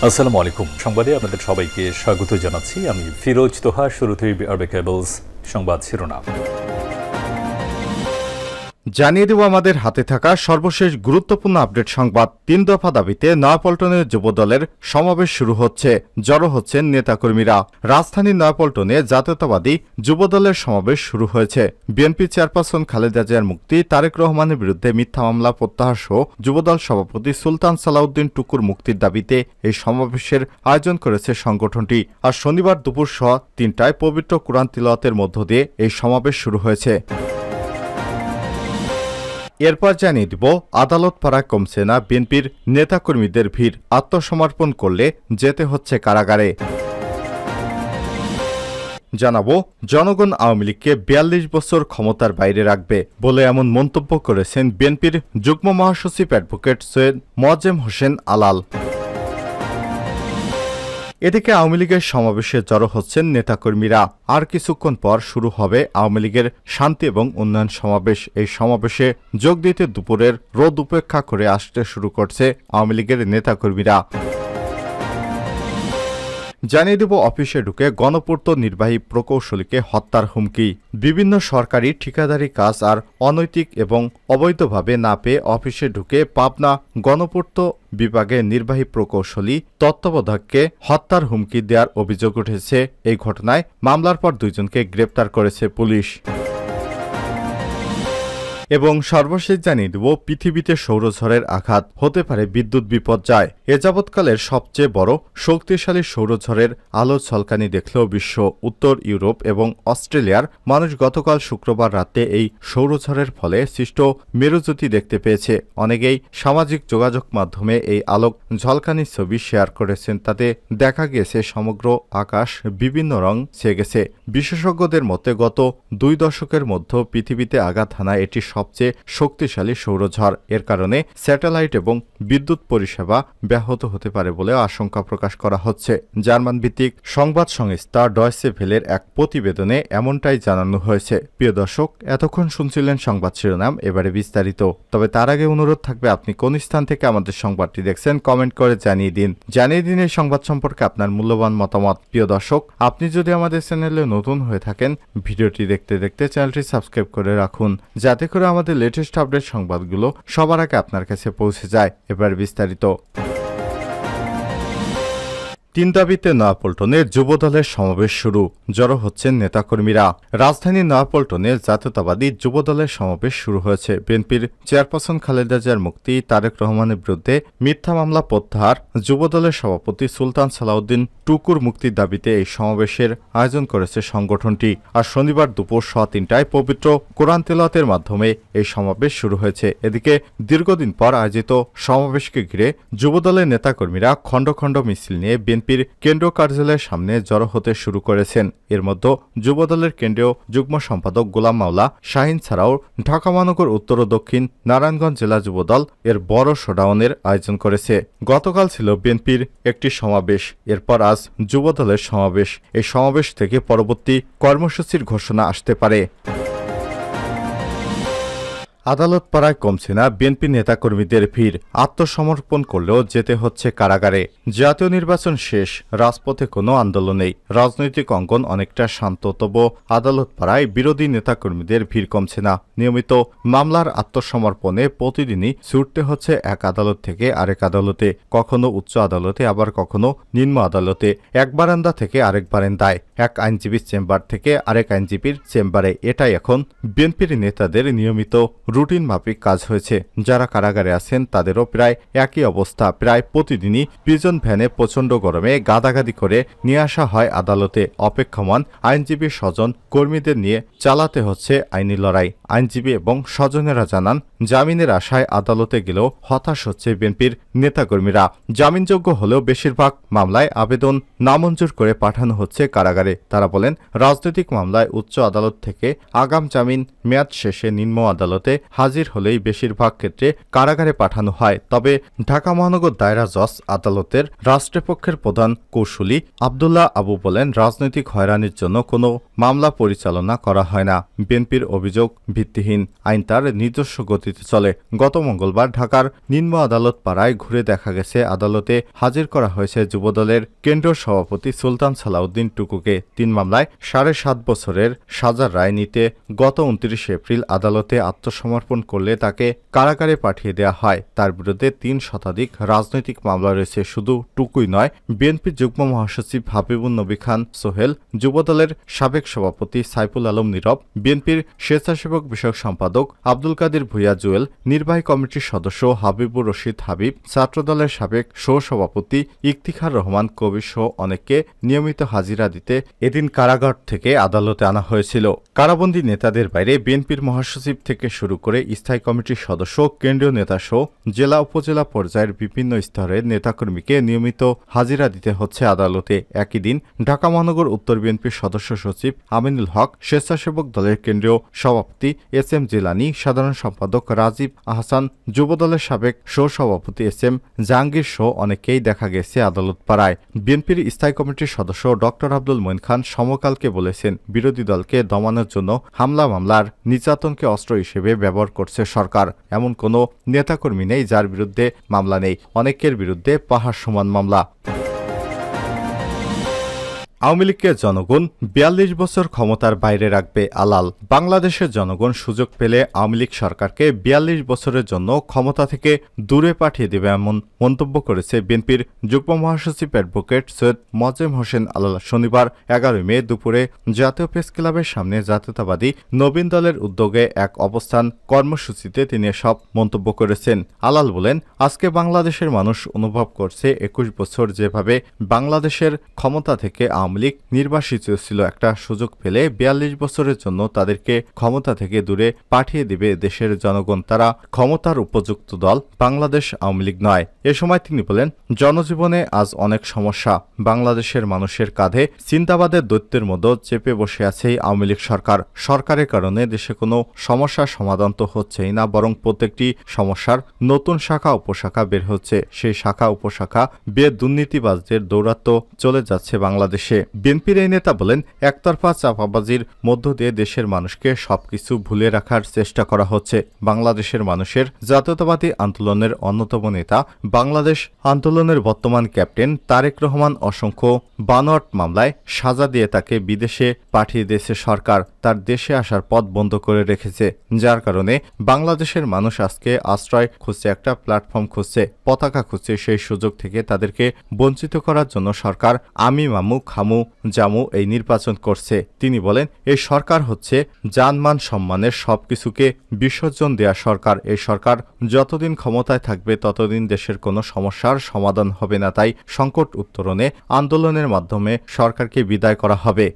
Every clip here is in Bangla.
আসসালামু আলাইকুম। সংবাদে আপনাদের সবাইকে স্বাগত জানাচ্ছি। আমি ফিরোজ তোহা। শুরুতেই আরবে কেবলস সংবাদ শিরোনাম জানিয়ে দেব আমাদের হাতে থাকা সর্বশেষ গুরুত্বপূর্ণ আপডেট সংবাদ। ৩ দফা দাবিতে নয়াপল্টনের যুবদলের সমাবেশ শুরু হচ্ছে। জড়ো হচ্ছেন নেতাকর্মীরা। রাজধানীর নয়াপল্টনে জাতীয়তাবাদী যুবদলের সমাবেশ শুরু হয়েছে। বিএনপি চেয়ারপারসন খালেদা জিয়ার মুক্তি, তারেক রহমানের বিরুদ্ধে মিথ্যা মামলা প্রত্যাহার সহ যুবদল সভাপতি সুলতান সালাউদ্দিন টুকুর মুক্তির দাবিতে এই সমাবেশের আয়োজন করেছে সংগঠনটি। আর শনিবার দুপুর ৩টায় পবিত্র কুরআন তিলাওয়াতের মধ্য দিয়ে এই সমাবেশ শুরু হয়েছে। এরপর জানিয়ে দিব, আদালত পাড়ায় কমছে না বিএনপির নেতাকর্মীদের ভিড়। আত্মসমর্পণ করলে যেতে হচ্ছে কারাগারে। জানাবো, জনগণ আওয়ামী লীগকে ৪২ বছর ক্ষমতার বাইরে রাখবে বলে এমন মন্তব্য করেছেন বিএনপির যুগ্ম মহাসচিব অ্যাডভোকেট সৈয়দ মোয়াজ্জেম হোসেন আলাল। এদিকে আওয়ামী লীগের সমাবেশে জড়ো হচ্ছেন নেতাকর্মীরা। আর কিছুক্ষণ পর শুরু হবে আওয়ামী লীগের শান্তি এবং উন্নয়ন সমাবেশ। এই সমাবেশে যোগ দিতে দুপুরের রোদ উপেক্ষা করে আসতে শুরু করছে আওয়ামী লীগের নেতাকর্মীরা। জানিয়ে দেব, অফিসে ঢুকে গণপূর্ত নির্বাহী প্রকৌশলীকে হত্যার হুমকি। বিভিন্ন সরকারি ঠিকাদারি কাজ আর অনৈতিক এবং অবৈধভাবে না পেয়ে অফিসে ঢুকে পাবনা গণপূর্ত বিভাগের নির্বাহী প্রকৌশলী তত্ত্বাবধায়ককে হত্যার হুমকি দেওয়ার অভিযোগ উঠেছে। এই ঘটনায় মামলার পর ২ জনকে গ্রেপ্তার করেছে পুলিশ। এবং সর্বশেষ জানিয়ে দেব, পৃথিবীতে সৌরঝড়ের আঘাত, হতে পারে বিদ্যুৎ বিপর্যয়। এ যাবৎকালের সবচেয়ে বড় শক্তিশালী সৌরঝড়ের আলো ঝলকানি দেখল বিশ্ব। উত্তর ইউরোপ এবং অস্ট্রেলিয়ার মানুষ গতকাল শুক্রবার রাতে এই সৌরঝড়ের ফলে সৃষ্ট মেরুজ্যোতি দেখতে পেয়েছে। অনেকেই সামাজিক যোগাযোগ মাধ্যমে এই আলোক ঝলকানির ছবি শেয়ার করেছেন। তাতে দেখা গিয়েছে সমগ্র আকাশ বিভিন্ন রং ছেয়ে গেছে। বিশেষজ্ঞদের মতে গত ২ দশকের মধ্যে পৃথিবীতে আঘাত হানায় এটি সবচেয়ে শক্তিশালী সৌরঝড়। এর কারণে স্যাটেলাইট এবং বিদ্যুৎ পরিষেবা ব্যাহত হতে পারে বলে আশঙ্কা প্রকাশ করা হচ্ছে। জার্মান ভিত্তিক সংবাদ সংস্থা ডয়চে ভেলের এক প্রতিবেদনে এমনটাই জানানো হয়েছে। প্রিয় দর্শক, এতক্ষণ শুনছিলেন সংবাদ শিরোনাম, এবারে বিস্তারিত। তবে তার আগে অনুরোধ থাকবে, আপনি কোন স্থান থেকে আমাদের সংবাদটি দেখছেন কমেন্ট করে জানিয়ে দিন এই সংবাদ সম্পর্কে আপনার মূল্যবান মতামত। প্রিয় দর্শক, আপনি যদি আমাদের চ্যানেলে নতুন হয়ে থাকেন, ভিডিওটি দেখতে দেখতে চ্যানেলটি সাবস্ক্রাইব করে রাখুন, যাতে করে আমাদের লেটেস্ট আপডেট সংবাদগুলো সবার আগে আপনার কাছে পৌঁছে যায়। এবার বিস্তারিত। ৩ দাবিতে নয়াপল্টনে যুবদলের সমাবেশ শুরু। জড়ো হচ্ছেন নেতাকর্মীরা। রাজধানীর নয়াপল্টনে জাতীয়তাবাদী যুবদলের সমাবেশ শুরু হয়েছে। বিএনপির চেয়ারপারসন খালেদা জিয়ার মুক্তি, তারেক রহমানের বিরুদ্ধে মিথ্যা মামলা প্রত্যাহার, যুবদলের সভাপতি সুলতান সালাউদ্দিন টুকুর মুক্তির দাবিতে এই সমাবেশের আয়োজন করেছে সংগঠনটি। আর শনিবার দুপুর ৩টায় পবিত্র কোরআন তিলাওয়াতের মাধ্যমে এই সমাবেশ শুরু হয়েছে। এদিকে দীর্ঘদিন পর আয়োজিত সমাবেশকে ঘিরে যুবদলের নেতাকর্মীরা খণ্ড খণ্ড মিছিল নিয়ে বিএনপির কেন্দ্রীয় কার্যালয়ের সামনে জড়ো হতে শুরু করেছেন। এর মধ্যে যুবদলের কেন্দ্রীয় যুগ্ম সম্পাদক গোলাম মাওলা শাহিন ছাড়াও ঢাকা মহানগর উত্তর ও দক্ষিণ নারায়ণগঞ্জ জেলা যুবদল এর বড় শোডাউনের আয়োজন করেছে। গতকাল ছিল বিএনপির একটি সমাবেশ, এরপর আজ যুবদলের সমাবেশ। এই সমাবেশ থেকে পরবর্তী কর্মসূচির ঘোষণা আসতে পারে। আদালত পাড়ায় কমছে না বিএনপি নেতাকর্মীদের ভিড়। আত্মসমর্পণ করলেও যেতে হচ্ছে কারাগারে। জাতীয় নির্বাচন শেষ, রাজপথে কোনো আন্দোলন নেই। রাজনৈতিক অঙ্গন অনেকটা শান্ত, তবু আদালত পাড়ায় বিরোধী নেতাকর্মীদের ভিড় কমছে না। নিয়মিত মামলার আত্মসমর্পণে প্রতিদিনই ছুটতে হচ্ছে এক আদালত থেকে আরেক আদালতে, কখনো উচ্চ আদালতে, আবার কখনো নিম্ন আদালতে, এক বারান্দা থেকে আরেক বারান্দায়, এক আইনজীবীর চেম্বার থেকে আরেক আইনজীবীর চেম্বারে। এটাই এখন বিএনপির নেতাদের নিয়মিত রুটিন মাফিক কাজ হয়েছে। যারা কারাগারে আছেন তাদেরও প্রায় একই অবস্থা। প্রায় প্রতিদিনই প্রিজন ভ্যানে প্রচণ্ড গরমে গাদাগাদি করে নিয়ে আসা হয় আদালতে। অপেক্ষমান আইনজীবী স্বজন কর্মীদের নিয়ে চালাতে হচ্ছে আইনি লড়াই। আইনজীবী এবং স্বজনেরা জানান, জামিনের আশায় আদালতে গেলেও হতাশ হচ্ছে বিএনপির নেতাকর্মীরা। জামিনযোগ্য হলেও বেশিরভাগ মামলায় আবেদন নামঞ্জুর করে পাঠানো হচ্ছে কারাগারে। তারা বলেন, রাজনৈতিক মামলায় উচ্চ আদালত থেকে আগাম জামিন মেয়াদ শেষে নিম্ন আদালতে হাজির হলেই বেশিরভাগ ক্ষেত্রে কারাগারে পাঠানো হয়। তবে ঢাকা মহানগর দায়রা জজ আদালতের রাষ্ট্রপক্ষের প্রধান কৌঁসুলি আব্দুল্লাহ আবু বলেন, রাজনৈতিক হয়রানির জন্য কোনো মামলা পরিচালনা করা হয় না। বিএনপির অভিযোগ ভিত্তিহীন, আইন তার নিজস্ব গতিতে চলে। গত মঙ্গলবার ঢাকার নিম্ন আদালত পাড়ায় ঘুরে দেখা গেছে আদালতে হাজির করা হয়েছে যুবদলের কেন্দ্রীয় সভাপতি সুলতান সালাউদ্দিন টুকুকে। ৩ মামলায় ৭.৫ বছরের সাজার রায় নিতে গত ২৯ এপ্রিল আদালতে আত্মসমর্পণ করলে তাকে কারাগারে পাঠিয়ে দেওয়া হয়। তার বিরুদ্ধে ৩ শতাধিক রাজনৈতিক মামলা রয়েছে। শুধু টুকুই নয়, বিএনপির যুগ্ম মহাসচিব হাবিবুন নবী খান সোহেল, যুবদলের সাবেক সভাপতি সাইফুল আলম নীরব, বিএনপির স্বেচ্ছাসেবক বিষয়ক সম্পাদক আব্দুল কাদির ভূঁইয়া জুয়েল, নির্বাহী কমিটির সদস্য হাবিবুর রশিদ হাবিব, ছাত্রদলের সাবেক সহসভাপতি ইফতিখার রহমান কবির সহ অনেককে নিয়মিত হাজিরা দিতে এদিন কারাগার থেকে আদালতে আনা হয়েছিল। কারাবন্দী নেতাদের বাইরে বিএনপির মহাসচিব থেকে শুরু করে স্থায়ী কমিটির সদস্য, কেন্দ্রীয় নেতাসহ জেলা উপজেলা পর্যায়ের বিভিন্ন স্তরের নেতাকর্মীকে নিয়মিত হাজিরা দিতে হচ্ছে আদালতে। একই দিন ঢাকা মহানগর উত্তর বিএনপির সদস্য সচিব আমিনুল হক, স্বেচ্ছাসেবক দলের কেন্দ্রীয় সভাপতি এস.এম. জিলানী, সাধারণ সম্পাদক রাজীব আহসান, যুবদলের সাবেক সহসভাপতি এস.এম. জাহাঙ্গীর সহ অনেকেই দেখা গেছে আদালত পাড়ায়। বিএনপির স্থায়ী কমিটির সদস্য ড আব্দুল মঈন খান সমকালকে বলেছেন, বিরোধী দলকে দমানোর জন্য হামলা মামলার নির্যাতনকে অস্ত্র হিসেবে ব্যবহার করছে সরকার। এমন কোনো নেতাকর্মী নেই যার বিরুদ্ধে মামলা নেই। অনেকের বিরুদ্ধে পাহাড় সমান মামলা। আওয়ামী লীগকে জনগণ ৪২ বছর ক্ষমতার বাইরে রাখবে আলাল। বাংলাদেশের জনগণ সুযোগ পেলে আওয়ামী লীগ সরকারকে ৪২ বছরের জন্য ক্ষমতা থেকে দূরে পাঠিয়ে দেবে এমন মন্তব্য করেছে বিএনপির যুগ্ম মহাসচিব অ্যাডভোকেট সৈয়দ মোয়াজ্জেম হোসেন আলাল। শনিবার ১১ মে দুপুরে জাতীয় প্রেস ক্লাবের সামনে জাতীয়তাবাদী নবীন দলের উদ্যোগে এক অবস্থান কর্মসূচিতে তিনি এসব মন্তব্য করেছেন। আলাল বলেন, আজকে বাংলাদেশের মানুষ অনুভব করছে ২১ বছর যেভাবে বাংলাদেশের ক্ষমতা থেকে আওয়ামী লীগ নির্বাসিত ছিল, একটা সুযোগ পেলে ৪২ বছরের জন্য তাদেরকে ক্ষমতা থেকে দূরে পাঠিয়ে দিবে দেশের জনগণ। তারা ক্ষমতার উপযুক্ত দল, বাংলাদেশ আওয়ামী লীগ নয়। এ সময় তিনি বলেন, জনজীবনে আজ অনেক সমস্যা। বাংলাদেশের মানুষের কাঁধে চিন্তাবাদের দৈত্যের মতো চেপে বসে আছে আওয়ামী লীগ সরকার। সরকারের কারণে দেশে কোনো সমস্যার সমাধান তো হচ্ছেই না, বরং প্রত্যেকটি সমস্যার নতুন শাখা উপশাখা বের হচ্ছে। সেই শাখা উপশাখা বের দুর্নীতিবাজদের দৌরাত্ম চলে যাচ্ছে বাংলাদেশে। বিএনপির এই নেতা বলেন, একতরফা চাপাবাজির মধ্য দিয়ে দেশের মানুষকে সবকিছু ভুলে রাখার চেষ্টা করা হচ্ছে। বাংলাদেশের মানুষের জাতীয়তাবাদী আন্দোলনের অন্যতম নেতা, বাংলাদেশ আন্দোলনের বর্তমান ক্যাপ্টেন তারেক রহমান অসংখ্য বানোয়াট মামলায় সাজা দিয়ে তাকে বিদেশে পাঠিয়ে দিয়েছে সরকার। তার দেশে আসার পথ বন্ধ করে রেখেছে, যার কারণে বাংলাদেশের মানুষ আজকে আশ্রয় খুঁজছে, একটা প্ল্যাটফর্ম খুঁজছে, পতাকা খুঁজছে। সেই সুযোগ থেকে তাদেরকে বঞ্চিত করার জন্য সরকার আমি মামু খামু জামু এই নির্বাচন করছে। তিনি বলেন, এই সরকার হচ্ছে জানমান সম্মানের সবকিছুকে বিসর্জন দেয়া সরকার। এই সরকার যতদিন ক্ষমতায় থাকবে ততদিন দেশের কোনো সমস্যার সমাধান হবে না। তাই সংকট উত্তরণে আন্দোলনের মাধ্যমে সরকারকে বিদায় করা হবে।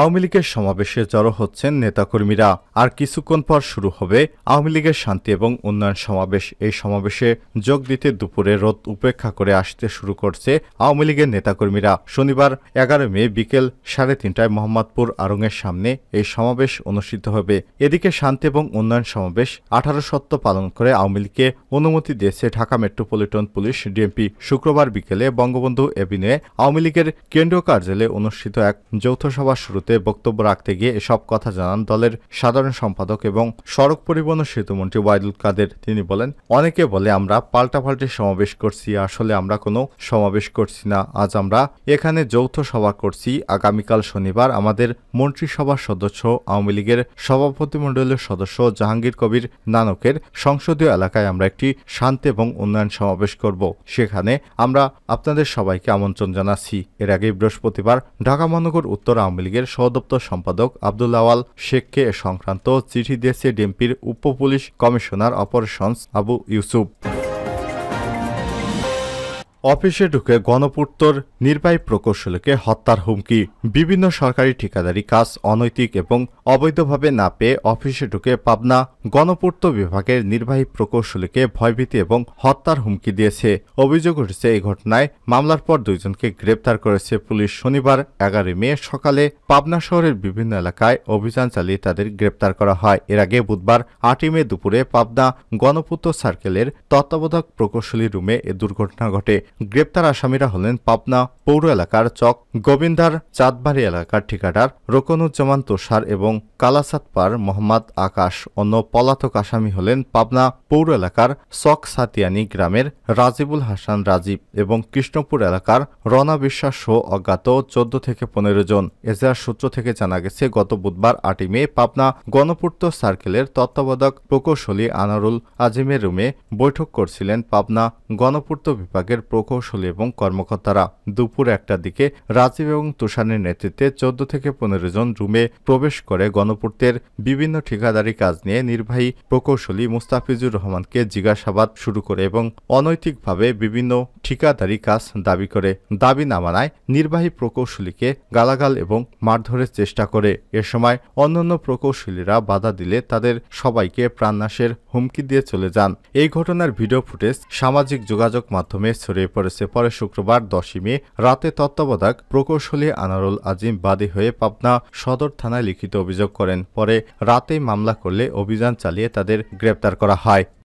আওয়ামী লীগের সমাবেশে জড়ো হচ্ছেন নেতাকর্মীরা। আর কিছুক্ষণ পর শুরু হবে আওয়ামী লীগের শান্তি এবং উন্নয়ন সমাবেশ। এই সমাবেশে যোগ দিতে দুপুরে রোদ উপেক্ষা করে আসতে শুরু করছে আওয়ামী লীগের নেতাকর্মীরা। শনিবার ১১ মে বিকেল ৩:৩০টায় মোহাম্মদপুর আড়ংয়ের সামনে এই সমাবেশ অনুষ্ঠিত হবে। এদিকে শান্তি এবং উন্নয়ন সমাবেশ ১৮ সপ্ত পালন করে আওয়ামী লীগকে অনুমতি দিয়েছে ঢাকা মেট্রোপলিটন পুলিশ ডিএমপি। শুক্রবার বিকেলে বঙ্গবন্ধু এভিনিউয়ে আওয়ামী লীগের কেন্দ্রীয় কার্যালয়ে অনুষ্ঠিত এক যৌথ সভা শুরুতে বক্তব্য রাখতে গিয়ে এসব কথা জানান দলের সাধারণ সম্পাদক এবং সড়ক পরিবহন ও সেতুমন্ত্রী ওয়াইদুল কাদের। তিনি বলেন, অনেকে বলে আমরা পাল্টাপাল্টি সমাবেশ করছি, আসলে আমরা কোনো সমাবেশ করছি না। আজ আমরা এখানে যৌথ সভা করছি। আগামীকাল শনিবার আমাদের মন্ত্রিসভার সদস্য আওয়ামী লীগের সভাপতিমণ্ডলীয় সদস্য জাহাঙ্গীর কবির নানকের সংসদীয় এলাকায় আমরা একটি শান্তি এবং উন্নয়ন সমাবেশ করব। সেখানে আমরা আপনাদের সবাইকে আমন্ত্রণ জানাচ্ছি। এর আগে বৃহস্পতিবার ঢাকা মহানগর উত্তর আওয়ামী লীগের সহদপ্তর সম্পাদক আব্দুল আওয়াল শেখকে এ সংক্রান্ত চিঠি দিয়েছে ডিএমপির উপ police commissioner operations Abu Yusuf. অফিসে ঢুকে গণপূর্তর নির্বাহী প্রকৌশলীকে হত্যার হুমকি। বিভিন্ন সরকারি ঠিকাদারি কাজ অনৈতিক এবং অবৈধভাবে না পেয়ে অফিসে ঢুকে পাবনা গণপূর্ত বিভাগের নির্বাহী প্রকৌশলীকে ভয়ভীতি এবং হত্যার হুমকি দিয়েছে। অভিযোগ উঠেছে এই ঘটনায় মামলার পর দুইজনকে গ্রেপ্তার করেছে পুলিশ। শনিবার 11 মে সকালে পাবনা শহরের বিভিন্ন এলাকায় অভিযান চালিয়ে তাদের গ্রেপ্তার করা হয়। এর আগে বুধবার 8 মে দুপুরে পাবনা গণপূর্ত সার্কেলের তত্ত্বাবধায়ক প্রকৌশলী রুমে এ দুর্ঘটনা ঘটে। গ্রেপ্তার আসামিরা হলেন পাবনা পৌর এলাকার চক গোবিন্দার চাঁদবাড়ি এলাকার ঠিকাদার রোকনুজ্জামান তুষার এবং কালাসাতপার মোহাম্মদ আকাশ। অন্য পলাতক আসামি হলেন পাবনা পৌর এলাকার চক সাতিয়ানি গ্রামের রাজিবুল হাসান রাজীব এবং কৃষ্ণপুর এলাকার রনা বিশ্বাস সহ অজ্ঞাত 14 থেকে 15 জন। এজাহার সূত্র থেকে জানা গেছে, গত বুধবার 8 মে পাবনা গণপূর্ত সার্কেলের তত্ত্বাবধায়ক প্রকৌশলী আনারুল আজিমের রুমে বৈঠক করছিলেন পাবনা গণপূর্ত বিভাগের প্রকৌশলী এবং কর্মকর্তারা। দুপুর 1টার দিকে রাজীব এবং তুষারের নেতৃত্বে 14 থেকে 15 জন রুমে প্রবেশ করে গণপূর্তের বিভিন্ন ঠিকাদারি কাজ নিয়ে নির্বাহী প্রকৌশলী মুস্তাফিজুর রহমানকে জিজ্ঞাসাবাদ শুরু করে এবং অনৈতিকভাবে বিভিন্ন ঠিকাদারি কাজ দাবি করে। দাবি না মানায় নির্বাহী প্রকৌশলীকে গালাগাল এবং মারধরের চেষ্টা করে। এ সময় অন্যান্য প্রকৌশলীরা বাধা দিলে তাদের সবাইকে প্রাণনাশের হুমকি দিয়ে চলে যান। এই ঘটনার ভিডিও ফুটেজ সামাজিক যোগাযোগ মাধ্যমে ছড়িয়ে পড়েছে। পরে শুক্রবার 10 মে রাতে তত্ত্বাবধায়ক প্রকৌশলী আনারুল আজিম বাদী হয়ে পাবনা সদর থানায় লিখিত অভিযোগ করেন। পরে রাতেই মামলা করলে অভিযান চালিয়ে তাদের গ্রেপ্তার করা হয়।